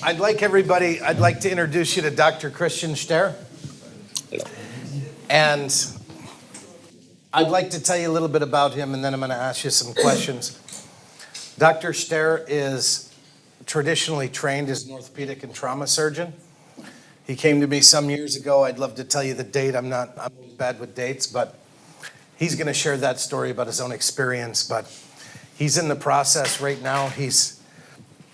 I'd like to introduce you to Dr. Christian Stehr. Hello. And I'd like to tell you a little bit about him, and then I'm going to ask you some questions. Dr. Stehr is traditionally trained as an orthopedic and trauma surgeon. He came to me some years ago. I'd love to tell you the date. I'm bad with dates, but he's going to share that story about his own experience. But he's in the process right now. He's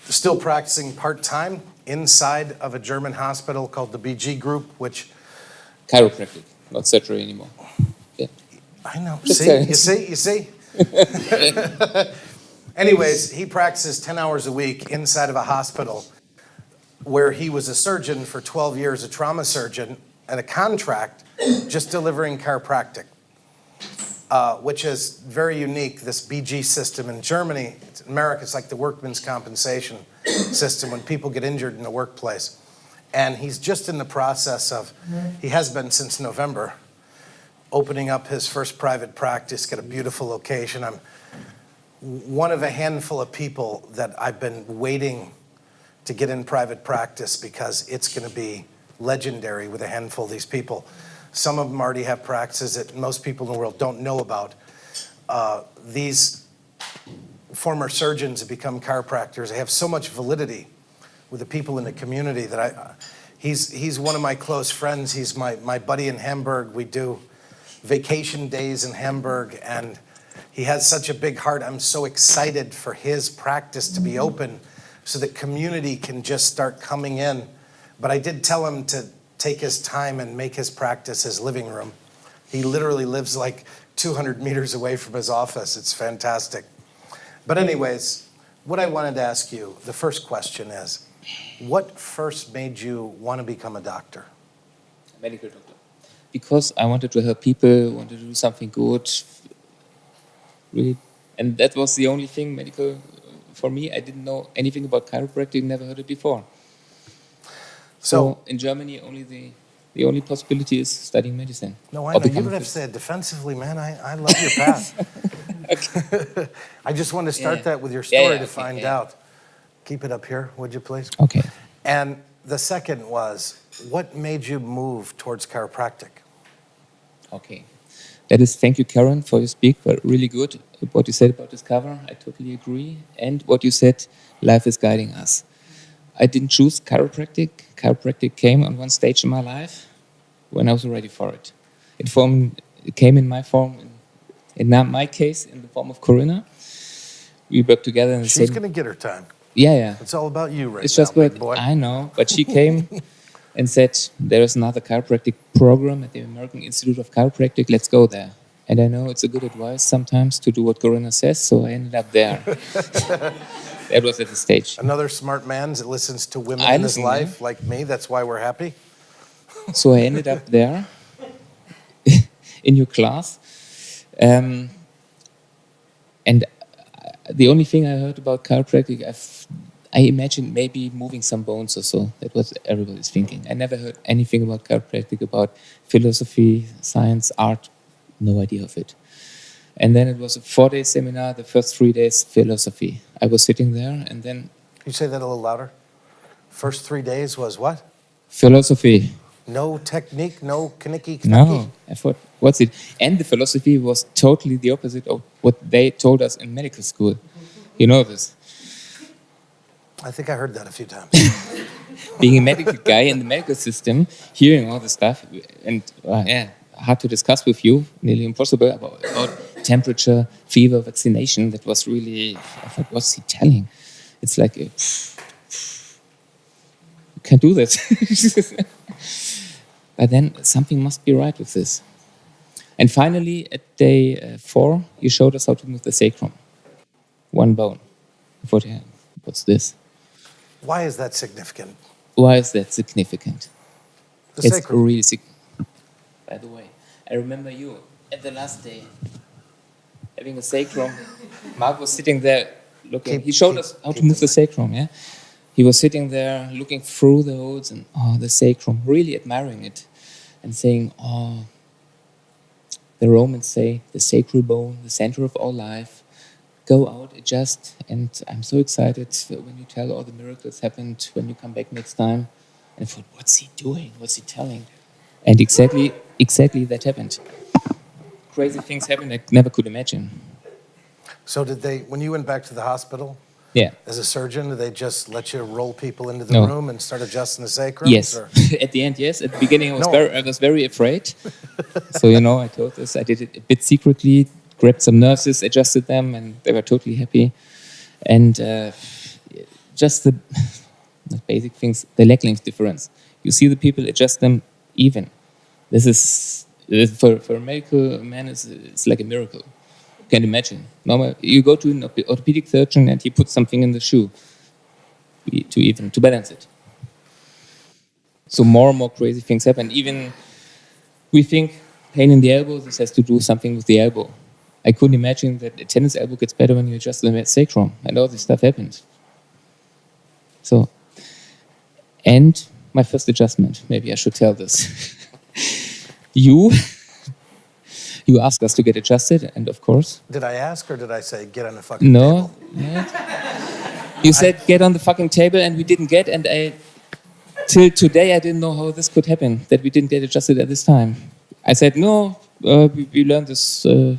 still practicing part-time inside of a German hospital called the BG Group, which... Chiropractic, not surgery anymore. Yeah. I know. Just You see? Anyways, he practices 10 hours a week inside of a hospital where he was a surgeon for 12 years, a trauma surgeon, and a contract just delivering chiropractic, which is very unique. This BG system in Germany, in America, it's like the workman's compensation system when people get injured in the workplace. And he's just in the process of, he has been since November, opening up his first private practice, got a beautiful location. I'm one of a handful of people that I've been waiting to get in private practice because it's going to be legendary with a handful of these people. Some of them already have practices that most people in the world don't know about. These former surgeons have become chiropractors. They have so much validity with the people in the community that he's one of my close friends. He's my buddy in Hamburg. We do vacation days in Hamburg, and he has such a big heart. I'm so excited for his practice to be open so the community can just start coming in. But I did tell him to take his time and make his practice his living room. He literally lives like 200 meters away from his office. It's fantastic. But anyways, what I wanted to ask you, the first question is, what first made you want to become a doctor? A medical doctor. Because I wanted to help people, wanted to do something good. Really. And that was the only thing medical for me. I didn't know anything about chiropractic, never heard it before. So in Germany, the only possibility is studying medicine. No, I know. You don't have to say it defensively, man. I love your path. Okay. I just want to start that with your story to find out. Keep it up here, would you please? Okay. And the second was, what made you move towards chiropractic? Okay. That is, thank you, Karen, for your speak. But really good. What you said about Discover, I totally agree. And what you said, life is guiding us. I didn't choose chiropractic. Chiropractic came on one stage in my life when I was ready for it. It came in my form, in my case, in the form of Corinna. We worked together in the same... She's going to get her time. Yeah. It's all about you it's now, just big boy. I know, but she came and said, there is another chiropractic program at the American Institute of Chiropractic, let's go there. And I know it's a good advice sometimes to do what Corinna says, so I ended up there. That was at the stage. Another smart man that listens to women in his life, like me, that's why we're happy. So I ended up there, in your class. And the only thing I heard about chiropractic, I imagined maybe moving some bones or so. That was everybody's thinking. I never heard anything about chiropractic, about philosophy, science, art, no idea of it. And then it was a 4-day seminar, the first 3 days, philosophy. I was sitting there and then... Can you say that a little louder? First 3 days was what? Philosophy. No technique, no knicky-knacky? No, I thought, what's it? And the philosophy was totally the opposite of what they told us in medical school. You know this. I think I heard that a few times. Being a medical guy in the medical system, hearing all this stuff, and hard to discuss with you, nearly impossible, about temperature, fever, vaccination. That was really, I thought, what's he telling? It's like, you can't do this. But then something must be right with this. And finally, at day 4, you showed us how to move the sacrum. One bone. I thought, what's this? Why is that significant? Why is that significant? The sacrum. Really significant. By the way, I remember you at the last day having a sacrum. Mark was sitting there looking. He showed us how to move the sacrum, yeah? He was sitting there looking through the holes and, the sacrum, really admiring it and saying, the Romans say the sacral bone, the center of all life, go out, adjust, and I'm so excited when you tell all the miracles happened when you come back next time. And I thought, what's he doing? What's he telling? And exactly that happened. Crazy things happened I never could imagine. So when you went back to the hospital Yeah. as a surgeon, did they just let you roll people into the No. room and start adjusting the sacrum? Yes. Or? At the end, yes. At the beginning, No. I was very afraid. So, I told this. I did it a bit secretly, grabbed some nurses, adjusted them, and they were totally happy. And just the basic things, the leg length difference. You see the people, adjust them even. This is, for a medical man, it's like a miracle. You can imagine. Normal, you go to an orthopedic surgeon and he puts something in the shoe to balance it. So more and more crazy things happen. Even we think pain in the elbow, this has to do something with the elbow. I couldn't imagine that a tennis elbow gets better when you adjust the sacrum, and all this stuff happens. So, and my first adjustment, maybe I should tell this. You asked us to get adjusted, and of course. Did I ask or did I say get on the fucking No. table? You said get on the fucking table, and we didn't get, and till today I didn't know how this could happen, that we didn't get adjusted at this time. I said, no, we learned this to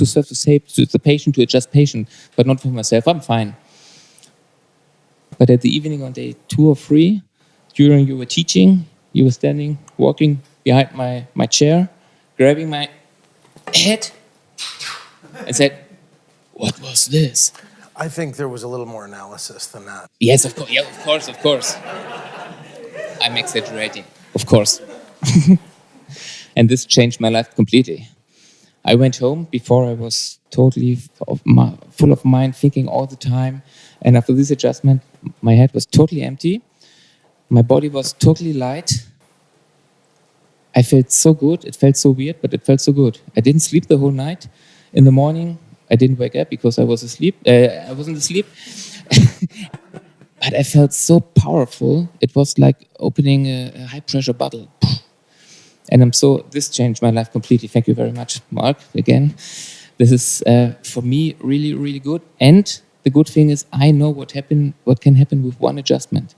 serve the patient, to adjust patient, but not for myself. I'm fine. But at the evening on day 2 or 3, during you were teaching, you were standing, walking behind my chair, grabbing my head, and said, what was this? I think there was a little more analysis than that. Yes, of course. Yeah, of course. I'm exaggerating, of course. And this changed my life completely. I went home. Before I was totally full of mind, thinking all the time. And after this adjustment, my head was totally empty. My body was totally light. I felt so good. It felt so weird, but it felt so good. I didn't sleep the whole night. In the morning, I didn't wake up because I was asleep. I wasn't asleep. But I felt so powerful. It was like opening a high-pressure bottle. And this changed my life completely. Thank you very much, Mark, again. This is, for me, really, really good. And the good thing is I know what can happen with one adjustment.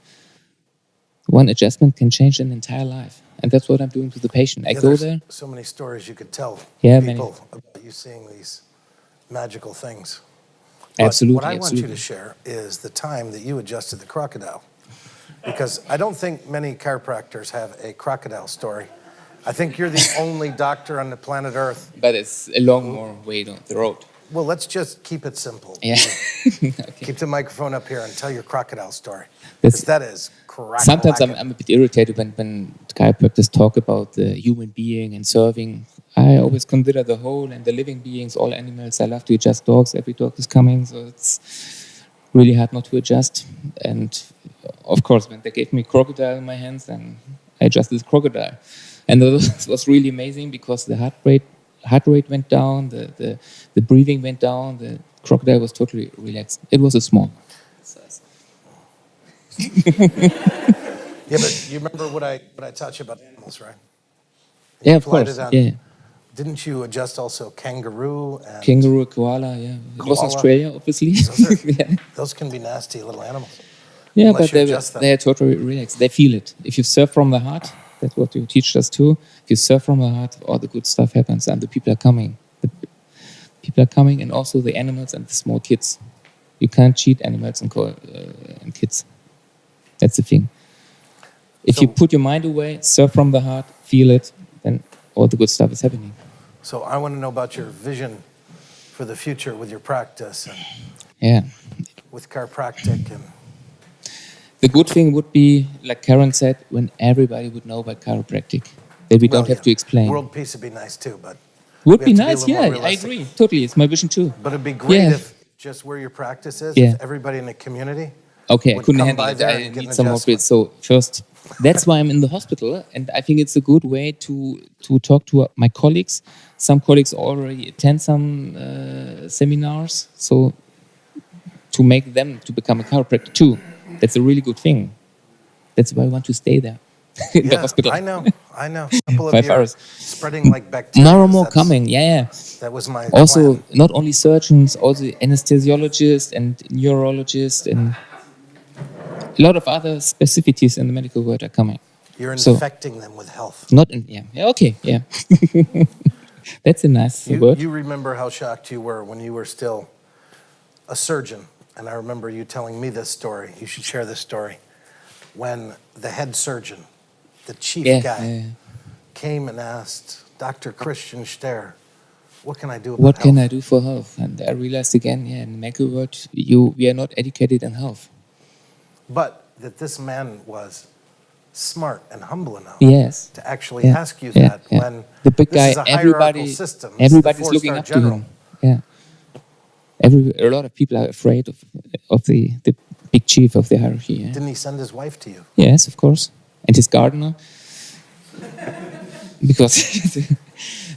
One adjustment can change an entire life. And that's what I'm doing to the patient. I go there. So many stories you could tell people about you seeing these magical things. Absolutely. What I want you to share is the time that you adjusted the crocodile. Because I don't think many chiropractors have a crocodile story. I think you're the only doctor on the planet Earth. But it's a long more way down the road. Well, let's just keep it simple. Yeah. Okay. Keep the microphone up here and tell your crocodile story. Because that is correct. Sometimes I'm a bit irritated when chiropractors talk about the human being and serving. I always consider the whole and the living beings, all animals. I love to adjust dogs. Every dog is coming, so it's really hard not to adjust. And of course, when they gave me crocodile in my hands, then I adjusted the crocodile. And this was really amazing because the heart rate went down, the breathing went down, the crocodile was totally relaxed. It was a small size. Yeah, but you remember what I taught you about animals, right? Yeah, of course. Yeah. Didn't you adjust also kangaroo? And kangaroo, koala, yeah. It was Australia, obviously. Those can be nasty little animals. Yeah, but they are totally relaxed. They feel it. If you serve from the heart, that's what you teach us too. If you serve from the heart, all the good stuff happens and the people are coming. The people are coming and also the animals and the small kids. You can't cheat animals and kids. That's the thing. If you put your mind away, serve from the heart, feel it, then all the good stuff is happening. So I want to know about your vision for the future with your practice and with chiropractic. And the good thing would be, like Karen said, when everybody would know about chiropractic, that we don't have to explain. World peace would be nice too, but would be nice. Yeah, I agree. Totally, it's my vision too. But it'd be great if just where your practice is, if everybody in the community. Okay, I couldn't handle it. I need some more bits. So first, that's why I'm in the hospital, and I think it's a good way to talk to my colleagues. Some colleagues already attend some seminars, so to make them to become a chiropractor too. That's a really good thing. That's why I want to stay there in the hospital. I know. I know. A couple of 5 years. hours. Spreading like bacteria. More and more coming, yeah. That was my Also, plan. not only surgeons, also anesthesiologists and neurologists and a lot of other specificities in the medical world are coming. You're So- infecting them with health. Not in, yeah, okay, yeah. That's a nice word. You remember how shocked you were when you were still a surgeon. And I remember you telling me this story. You should share this story. When the head surgeon, the chief guy, came and asked Dr. Christian Stehr, what can I do about What can I health? do for health? And I realized again, yeah, in the medical world, we are not educated in health. But that this man was smart and humble enough Yes. to actually Yeah, ask you yeah, that yeah. when The big this guy, is a hierarchical everybody, system. It's the everybody's looking four-star up general. to him. Yeah. A lot of people are afraid of the big chief of the hierarchy. Yeah. Didn't he send his wife to you? Yes, of course. And his gardener. Because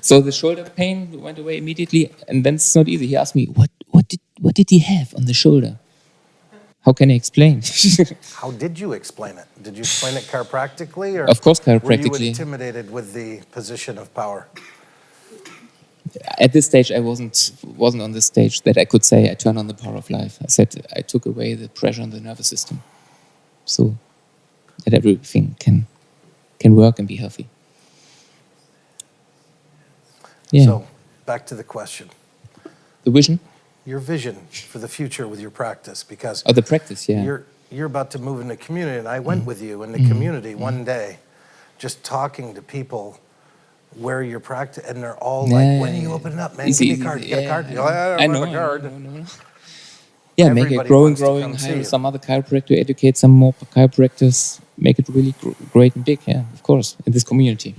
so the shoulder pain went away immediately, and then it's not easy. He asked me, what did he have on the shoulder? How can I explain? How did you explain it? Did you explain it chiropractically, or Of course, were you chiropractically. intimidated with the position of power? At this stage, I wasn't on the stage that I could say I turned on the power of life. I said I took away the pressure on the nervous system, so that everything can work and be healthy. Yeah. So, back to the question. The vision Your vision for the future with your practice, because of the practice, yeah. you're about to move into community, and I went with you in the community one day, just talking to people where you're practice, and they're all like, "When are you opening up, man? Easy, Give me a card. easy, You got a card? yeah. "Oh, yeah, I don't have a card." know. Yeah, make it Everybody growing, wants to come see hire you. some other chiropractor, educate some more chiropractors, make it really great and big, yeah, of course, in this community.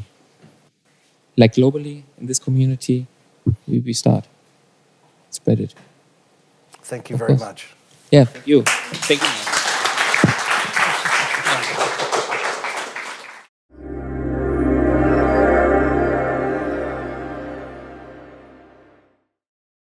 Like globally, in this community, we start. Spread it. Thank you Of very course. much. Yeah, thank you. Thank you.